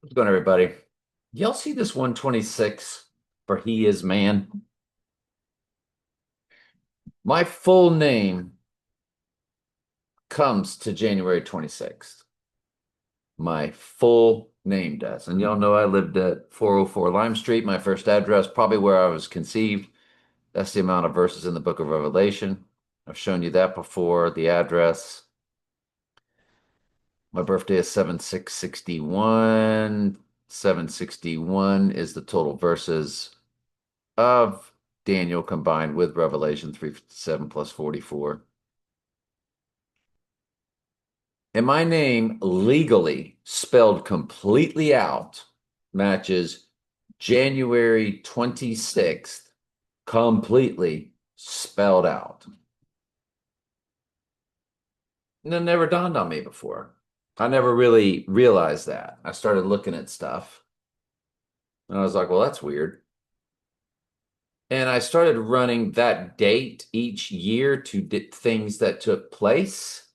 How's it going, everybody? Y'all see this 126 for He is Man? My full name comes to January 26th. My full name does. And y'all know I lived at 404 Lime Street, my first address, probably where I was conceived. That's the amount of verses in the book of Revelation. I've shown you that before, the address. My birthday is 7/6/61. 761 is the total verses of Daniel combined with Revelation 357 plus 44. And my name legally spelled completely out matches January 26th, completely spelled out. And it never dawned on me before. I never really realized that. I started looking at stuff and I was like, well, that's weird. And I started running that date each year to things that took place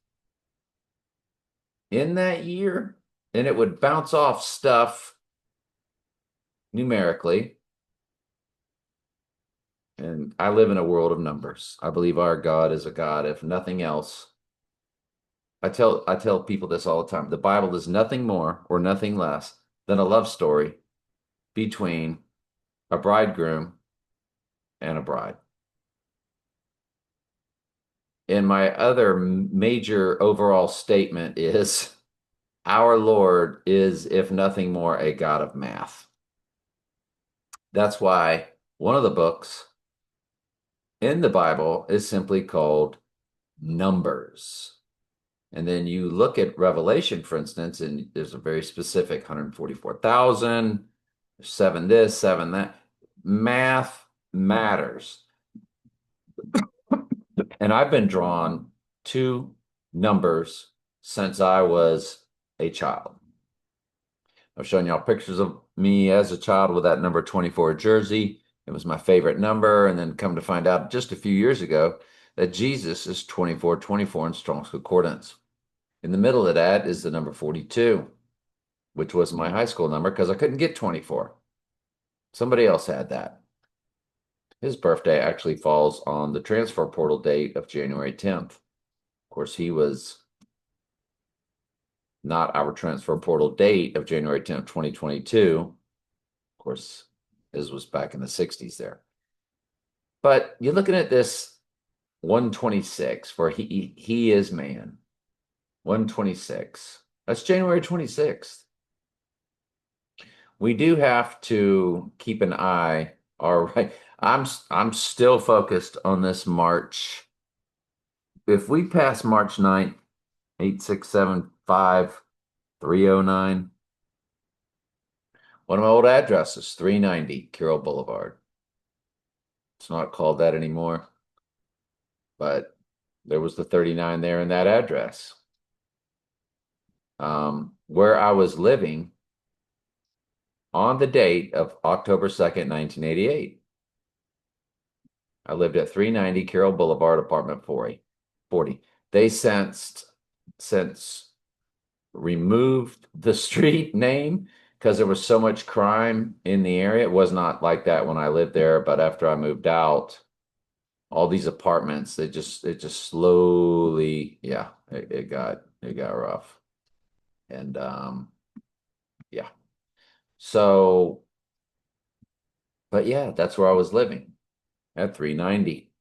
in that year, and it would bounce off stuff numerically. And I live in a world of numbers. I believe our God is a God, if nothing else. I tell people this all the time. The Bible is nothing more or nothing less than a love story between a bridegroom and a bride. And my other major overall statement is our Lord is, if nothing more, a God of math. That's why one of the books in the Bible is simply called Numbers. And then you look at Revelation, for instance, and there's a very specific 144,000, seven this, seven that. Math matters. And I've been drawn to numbers since I was a child. I've shown y'all pictures of me as a child with that number 24 jersey. It was my favorite number. And then come to find out just a few years ago that Jesus is 2424 in Strong's Concordance. In the middle of that is the number 42, which was my high school number because I couldn't get 24. Somebody else had that. His birthday actually falls on the transfer portal date of January 10th. Of course, he was not our transfer portal date of January 10th, 2022. Of course, his was back in the 60s there. But you're looking at this 126 for he is man. 126. That's January 26th. We do have to keep an eye. All right. I'm still focused on this March. If we pass March 9th, 8675309, one of my old addresses, 390 Carroll Boulevard. It's not called that anymore, but there was the 39 there in that address. Where I was living on the date of October 2nd, 1988. I lived at 390 Carroll Boulevard, apartment 40. They since removed the street name because there was so much crime in the area. It was not like that when I lived there, but after I moved out, all these apartments, it just slowly, yeah, it got rough. And yeah. So, but yeah, that's where I was living at 390.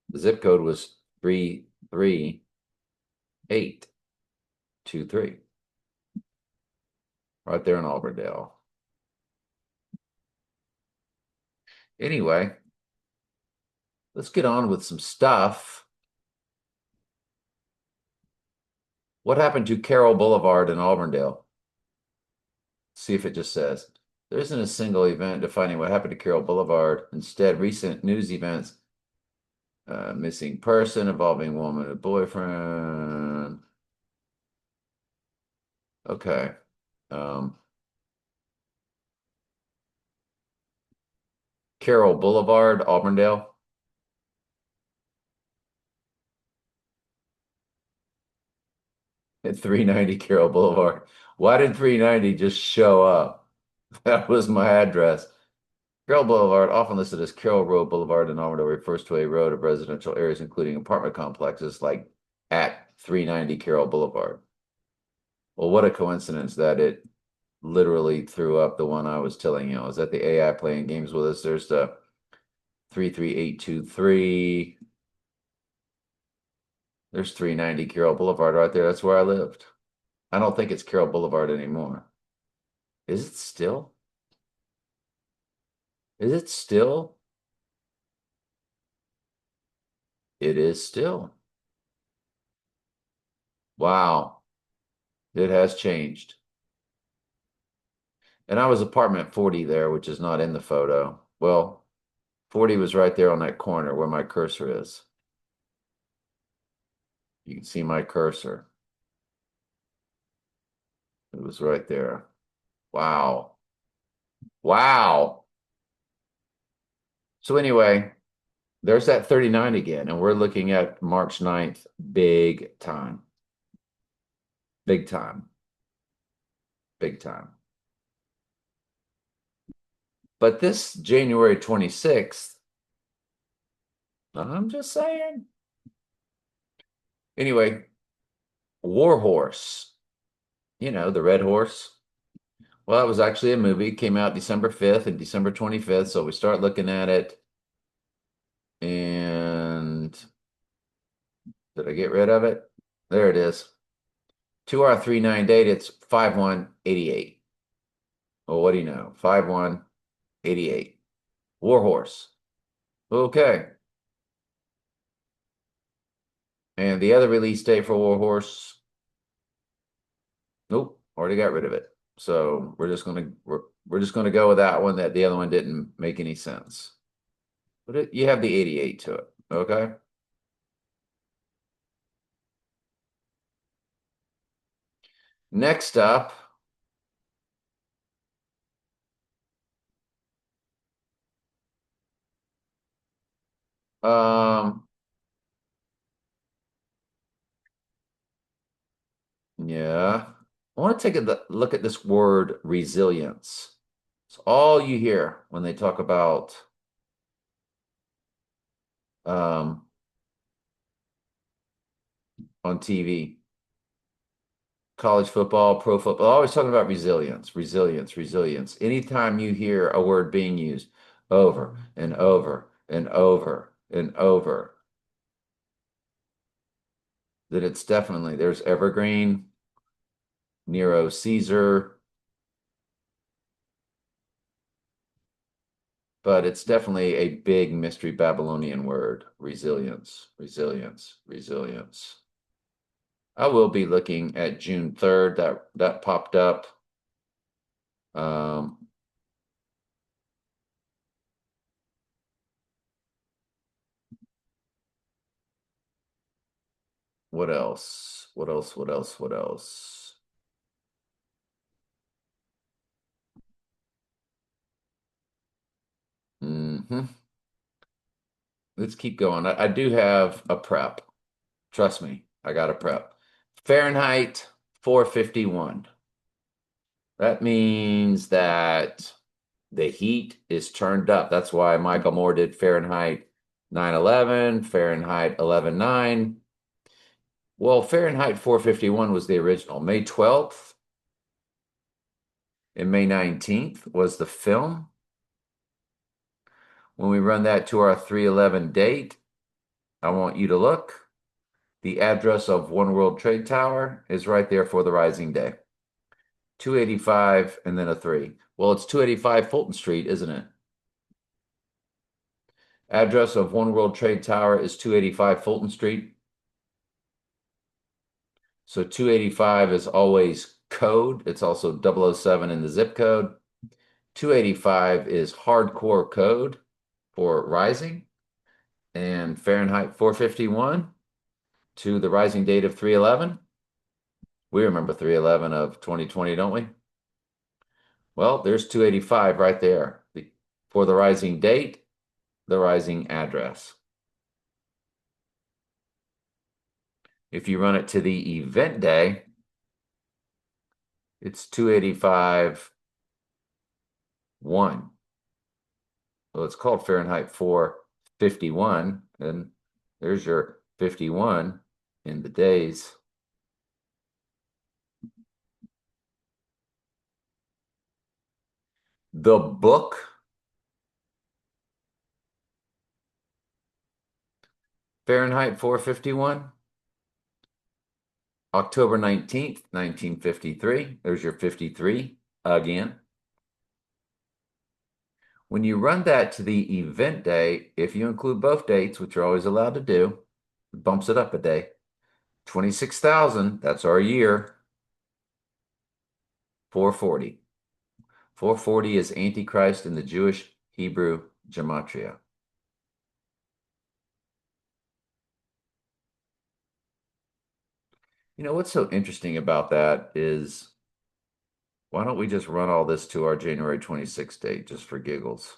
The zip code was 33823, right there in Auburndale. Anyway, let's get on with some stuff. What happened to Carroll Boulevard in Auburndale? See if it just says. There isn't a single event defining what happened to Carroll Boulevard. Instead, recent news events, missing person involving woman and boyfriend. Okay. Um, Carroll Boulevard, Auburndale. at 390 Carroll Boulevard. Why did 390 just show up? That was my address. Carroll Boulevard, often listed as Carroll Road Boulevard in Armador, refers to a road of residential areas, including apartment complexes like at 390 Carroll Boulevard. Well, what a coincidence that it literally threw up the one I was telling you. Is that the AI playing games with us? There's the 33823. There's 390 Carroll Boulevard right there. That's where I lived. I don't think it's Carroll Boulevard anymore. Is it still? Is it still? It is still. Wow. It has changed. And I was apartment 40 there, which is not in the photo. Well, 40 was right there on that corner where my cursor is. You can see my cursor. It was right there. Wow. Wow. So anyway, there's that 39 again, and we're looking at March 9th, big time. Big time. Big time. But this January 26th, I'm just saying. Anyway, Warhorse, the red horse. Well, it was actually a movie. It came out December 5th and December 25th. So we start looking at it. And did I get rid of it? There it is. 2 hour 3-9 date. It's 5/1/88. Well, what do you know? 5/1/88. Warhorse. Okay. And the other release date for Warhorse. Nope, already got rid of it. So we're just gonna go with that one. That the other one didn't make any sense. But you have the 88 to it. Okay. Next up, yeah, I want to take a look at this word resilience. It's all you hear when they talk about on TV, college football, pro football, always talking about resilience, resilience, resilience. Anytime you hear a word being used over and over and over and over, that it's definitely, there's Evergreen, Nero Caesar, but it's definitely a big mystery Babylonian word, resilience, resilience, resilience. I will be looking at June 3rd. That popped up. What else? What else? What else? What else? Let's keep going. I do have a prep. Trust me, I got a prep. Fahrenheit 451. That means that the heat is turned up. That's why Michael Moore did Fahrenheit 9/11, Fahrenheit 11/9. Well, Fahrenheit 451 was the original. May 12th and May 19th was the film. When we run that to our 3/11 date, I want you to look. The address of One World Trade Tower is right there for the rising day. 285 and then a 3. Well, it's 285 Fulton Street, isn't it? Address of One World Trade Tower is 285 Fulton Street. So 285 is always code. It's also 007 in the zip code. 285 is hardcore code for rising. And Fahrenheit 451 to the rising date of 3/11. We remember 3/11 of 2020, don't we? Well, there's 285 right there for the rising date, the rising address. If you run it to the event day, It's 285 1. Well, it's called Fahrenheit 451, and there's your 51 in the days. The book, Fahrenheit 451, October 19th, 1953. There's your 53 again. When you run that to the event day, if you include both dates, which you're always allowed to do, it bumps it up a day. 26,000, that's our year. 440. 440 is Antichrist in the Jewish Hebrew gematria. You know, what's so interesting about that is, why don't we just run all this to our January 26th date just for giggles?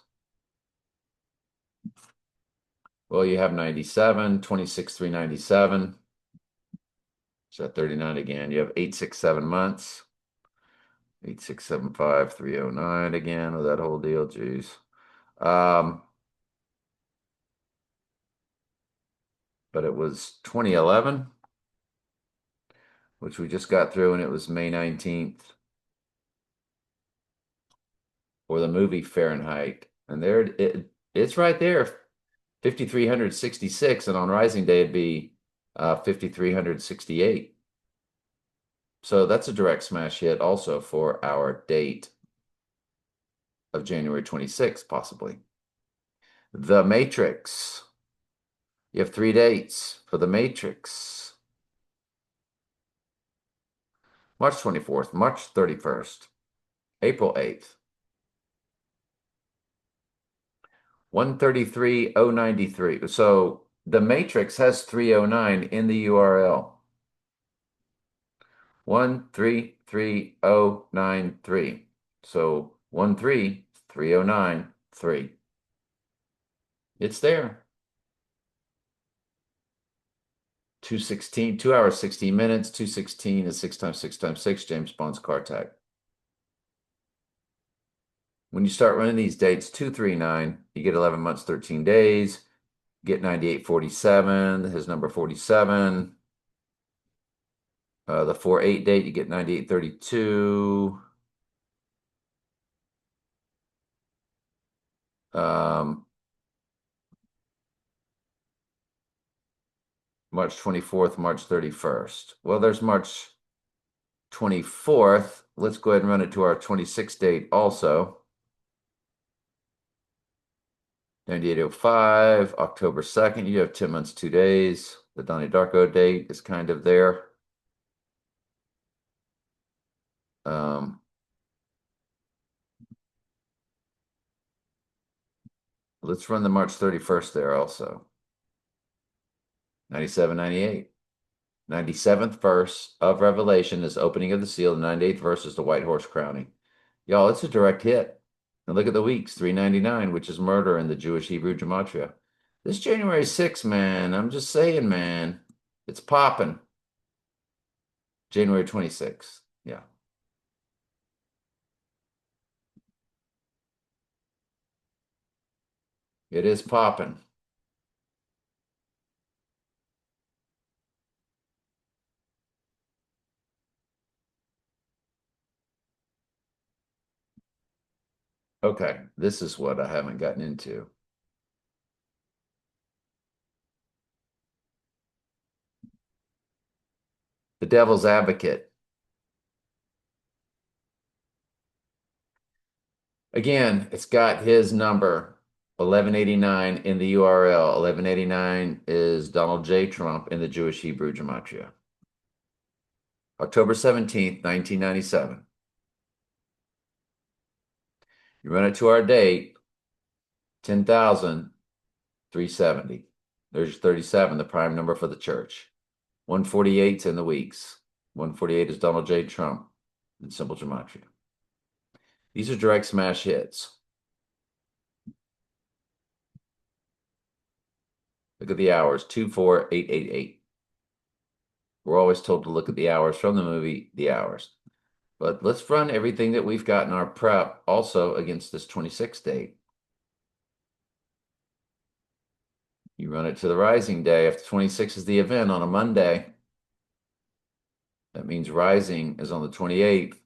Well, you have 97, 26,397. So 39 again. You have 867 months. 8675, 309 again with that whole deal. Jeez. But it was 2011, which we just got through, and it was May 19th. Or the movie Fahrenheit. And there it's right there. 5,366, and on Rising Day it'd be 5,368. So that's a direct smash hit also for our date of January 26th, possibly. The Matrix. You have 3 dates for The Matrix. March 24th, March 31st, April 8th. 133,093. So The Matrix has 309 in the URL. 133093. So 133,093. It's there. 216, 2 hours, 16 minutes. 216 is 6 times 6 times 6, James Bond's car tag. When you start running these dates, 239, you get 11 months, 13 days. Get 9847, his number 47. The 4/8 date, you get 9832. March 24th, March 31st. Well, there's March 24th. Let's go ahead and run it to our 26th date also. 9805, October 2nd. You have 10 months, 2 days. The Donnie Darko date is kind of there. Let's run the March 31st there also. 9798. 97th verse of Revelation is opening of the seal. The 98th verse is the white horse crowning. Y'all, it's a direct hit. And look at the weeks, 399, which is murder in the Jewish Hebrew gematria. This January 6th, man, I'm just saying, man, it's popping. January 26th, yeah. It is popping. Okay, this is what I haven't gotten into. The devil's advocate. Again, it's got his number, 1189 in the URL. 1189 is Donald J. Trump in the Jewish Hebrew gematria. October 17th, 1997. You run it to our date, 10,370. There's 37, the prime number for the church. 148's in the weeks. 148 is Donald J. Trump in simple gematria. These are direct smash hits. Look at the hours, 24888. We're always told to look at the hours from the movie, the hours. But let's run everything that we've got in our prep also against this 26 date. You run it to the rising day. If the 26 is the event on a Monday, that means rising is on the 28th.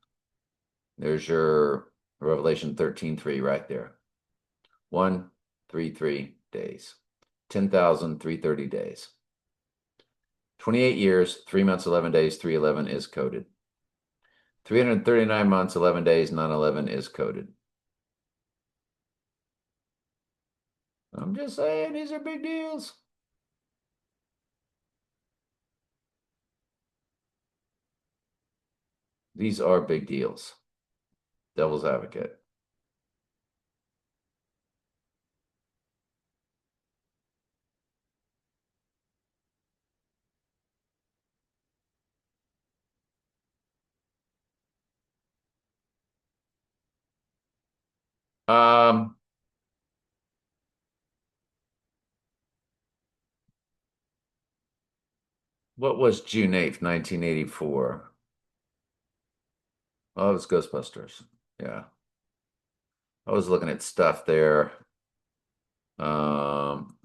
There's your Revelation 13:3 right there. 133 days. 10,330 days. 28 years, 3 months, 11 days, 311 is coded. 339 months, 11 days, 911 is coded. I'm just saying, these are big deals. These are big deals. Devil's advocate. Um, what was June 8th, 1984? Oh, it was Ghostbusters. Yeah. I was looking at stuff there. Um,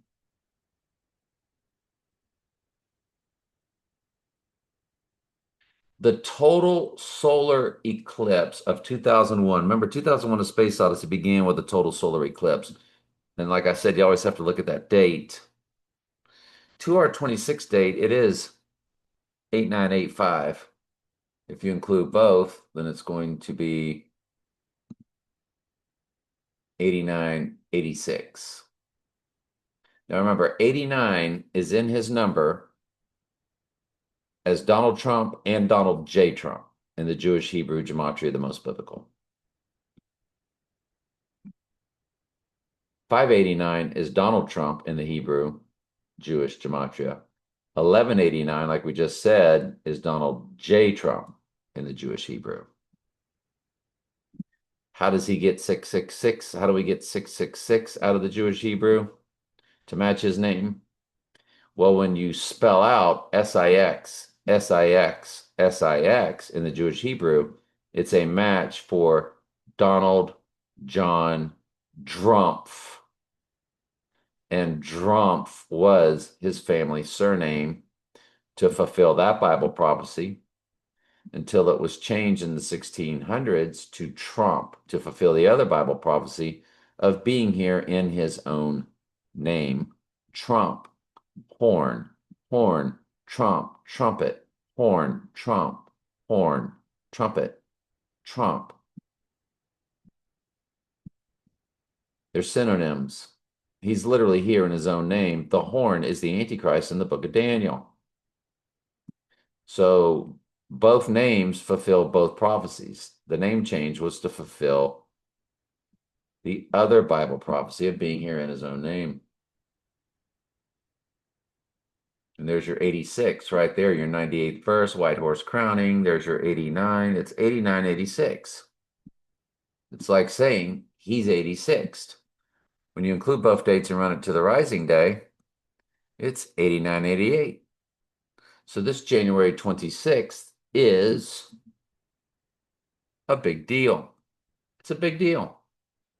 the total solar eclipse of 2001. Remember, 2001: A Space Odyssey began with a total solar eclipse. And like I said, you always have to look at that date. To our 26 date, it is 8985. If you include both, then it's going to be 8986. Now remember, 89 is in his number as Donald Trump and Donald J. Trump in the Jewish Hebrew gematria, the most biblical. 589 is Donald Trump in the Hebrew Jewish gematria. 1189, like we just said, is Donald J. Trump in the Jewish Hebrew. How does he get 666? How do we get 666 out of the Jewish Hebrew to match his name? Well, when you spell out SIX, SIX, SIX in the Jewish Hebrew, it's a match for Donald John Drumpf. And Drumpf was his family surname to fulfill that Bible prophecy until it was changed in the 1600s to Trump to fulfill the other Bible prophecy of being here in his own name. Trump, horn, horn, trump, trumpet, horn, trump, horn, trumpet, trump. They're synonyms. He's literally here in his own name. The horn is the Antichrist in the book of Daniel. So both names fulfill both prophecies. The name change was to fulfill the other Bible prophecy of being here in his own name. And there's your 86 right there, your 98th verse, white horse crowning. There's your 89. It's 8986. It's like saying he's 86th. When you include both dates and run it to the rising day, it's 8988. So this January 26th is a big deal. It's a big deal.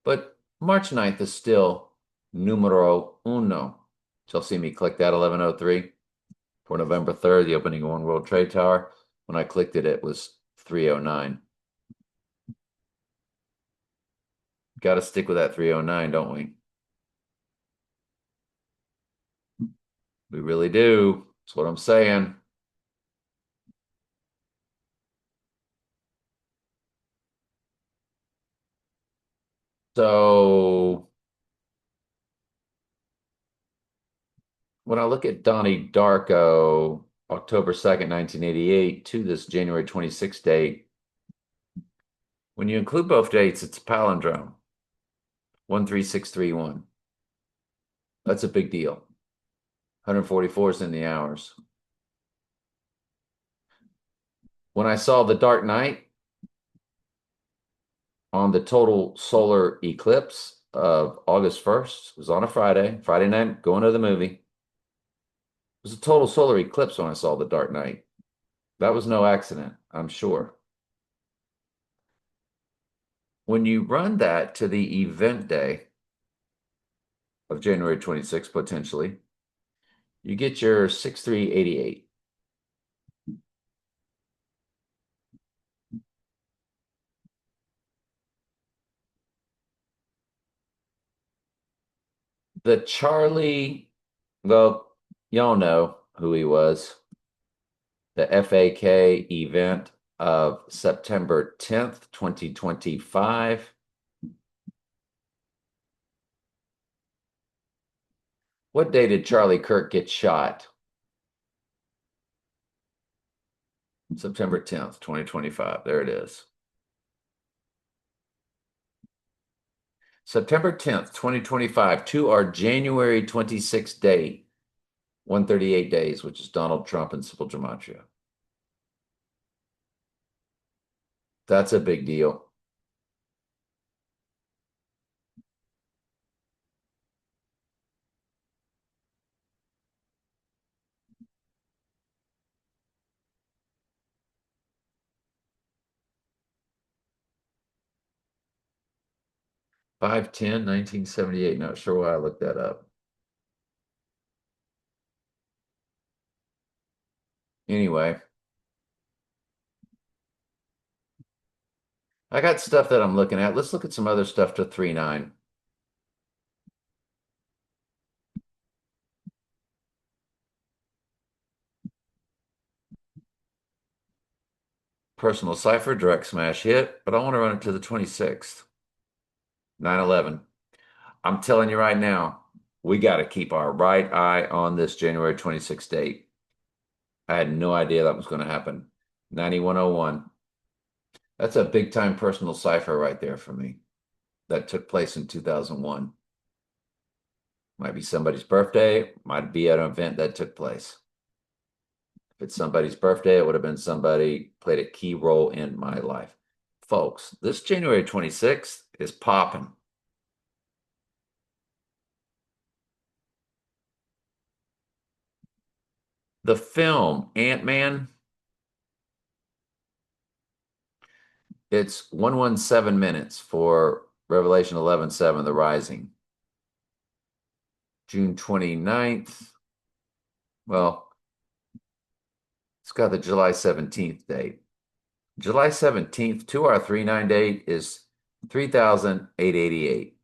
But March 9th is still numero uno. You'll see me click that 1103 for November 3rd, the opening of One World Trade Tower. When I clicked it, it was 309. Got to stick with that 309, don't we? We really do. That's what I'm saying. So when I look at Donnie Darko, October 2nd, 1988, to this January 26th date, when you include both dates, it's a palindrome. 13631. That's a big deal. 144 is in the hours. When I saw the Dark Knight on the total solar eclipse of August 1st, it was on a Friday night, going to the movie. It was a total solar eclipse when I saw the Dark Knight. That was no accident, I'm sure. when you run that to the event day of January 26th, potentially, you get your 6388. The Charlie, well, y'all know who he was. The FAK event of September 10th, 2025. What day did Charlie Kirk get shot? September 10th, 2025. There it is. September 10th, 2025 to our January 26th date, 138 days, which is Donald Trump and Sybil Gematria. That's a big deal. Five ten 1978. Not sure why I looked that up. Anyway, I got stuff that I'm looking at. Let's look at some other stuff to 39. Personal cipher, direct smash hit, but I want to run it to the 26th. 9/11. I'm telling you right now, we got to keep our right eye on this January 26th date. I had no idea that was going to happen. 9101. That's a big time personal cipher right there for me. That took place in 2001. Might be somebody's birthday, might be an event that took place. If it's somebody's birthday, it would have been somebody played a key role in my life. Folks, this January 26th is popping. The film Ant-Man, it's 117 minutes for Revelation 11:7, The Rising. June 29th. Well, it's got the July 17th date. July 17th to our 39 date is 3,888.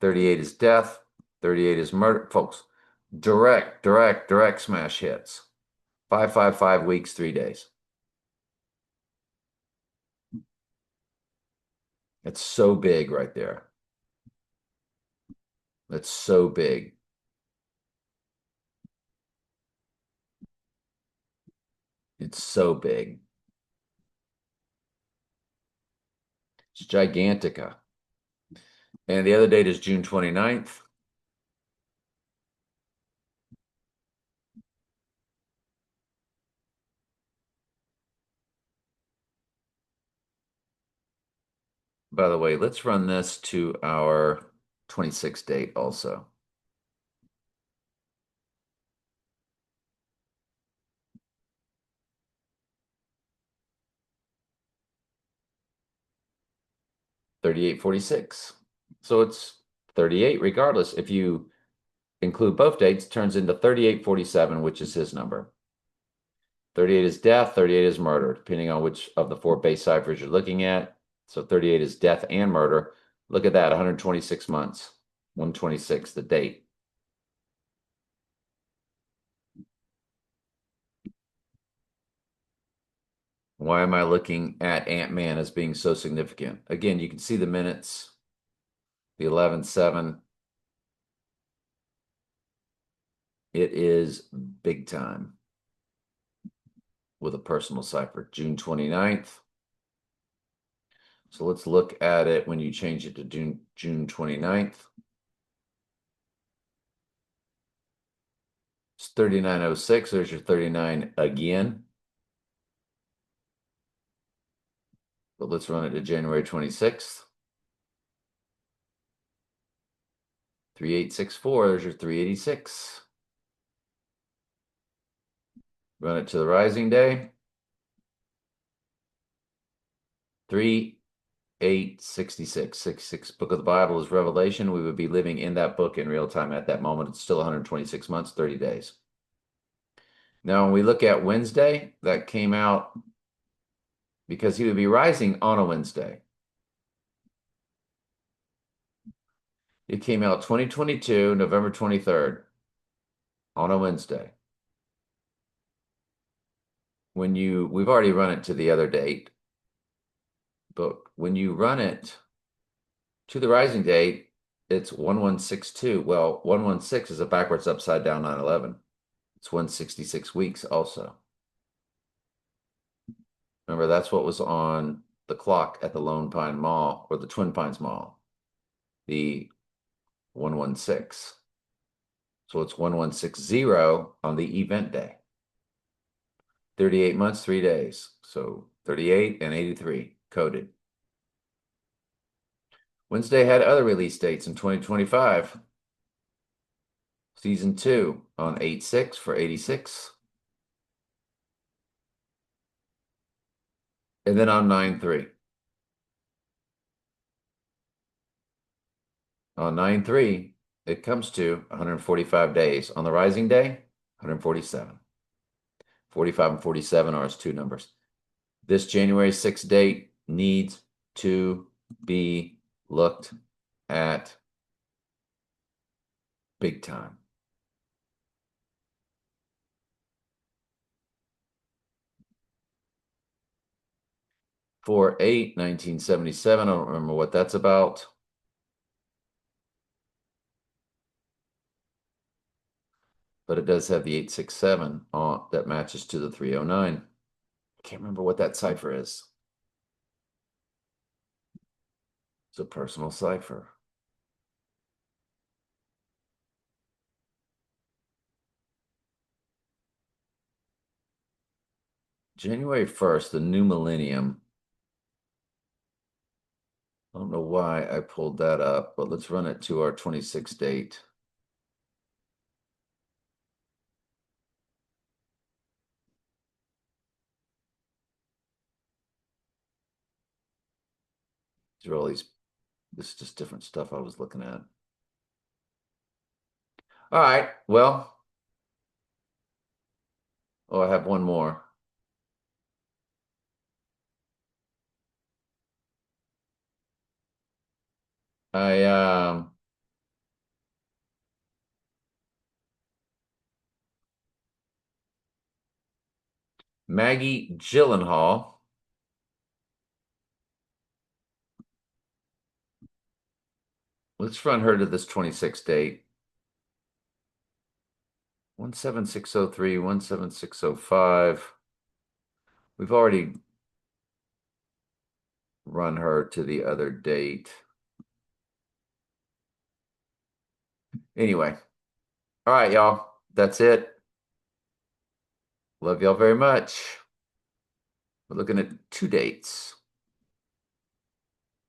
38 is death. 38 is murder. Folks, direct smash hits. 555 weeks, 3 days. It's so big right there. It's so big. It's so big. It's Gigantica. And the other date is June 29th. By the way, let's run this to our 26th date also. $38.46. So it's 38 regardless. If you include both dates, turns into 38.47, which is his number. 38 is death, 38 is murder, depending on which of the 4 base ciphers you're looking at. So 38 is death and murder. Look at that, 126 months. 126, the date. Why am I looking at Ant-Man as being so significant? Again, you can see the minutes, the 11/7. It is big time with a personal cipher. June 29th. So let's look at it when you change it to June 29th. It's 3906. There's your 39 again. But let's run it to January 26th. 3864. There's your 386. Run it to the rising day. 3 866. 66 book of the Bible is Revelation. We would be living in that book in real time at that moment. It's still 126 months, 30 days. Now, when we look at Wednesday, that came out because he would be rising on a Wednesday. It came out 2022, November 23rd, on a Wednesday. We've already run it to the other date, but when you run it to the rising date, it's 1162. Well, 116 is a backwards upside down 9/11. It's 166 weeks also. Remember, that's what was on the clock at the Lone Pine Mall or the Twin Pines Mall, the 116. So it's 1160 on the event day. 38 months, 3 days. So 38 and 83 coded. Wednesday had other release dates in 2025. Season 2 on 8/6 for 86. And then on 9/3. On 9/3, it comes to 145 days. On the rising day, 147. 45 and 47 are its two numbers. This January 6th date needs to be looked at big time. For 1977, I don't remember what that's about. But it does have the 867 on that matches to the 309. I can't remember what that cipher is. It's a personal cipher. January 1st, the new millennium. I don't know why I pulled that up, but let's run it to our 26 date. These are all these, this is just different stuff I was looking at. All right, well, oh, I have one more. Maggie Gyllenhaal. Let's run her to this 26 date. 17603, 17605. We've already run her to the other date. Anyway, all right, y'all. That's it. Love y'all very much. We're looking at 2 dates.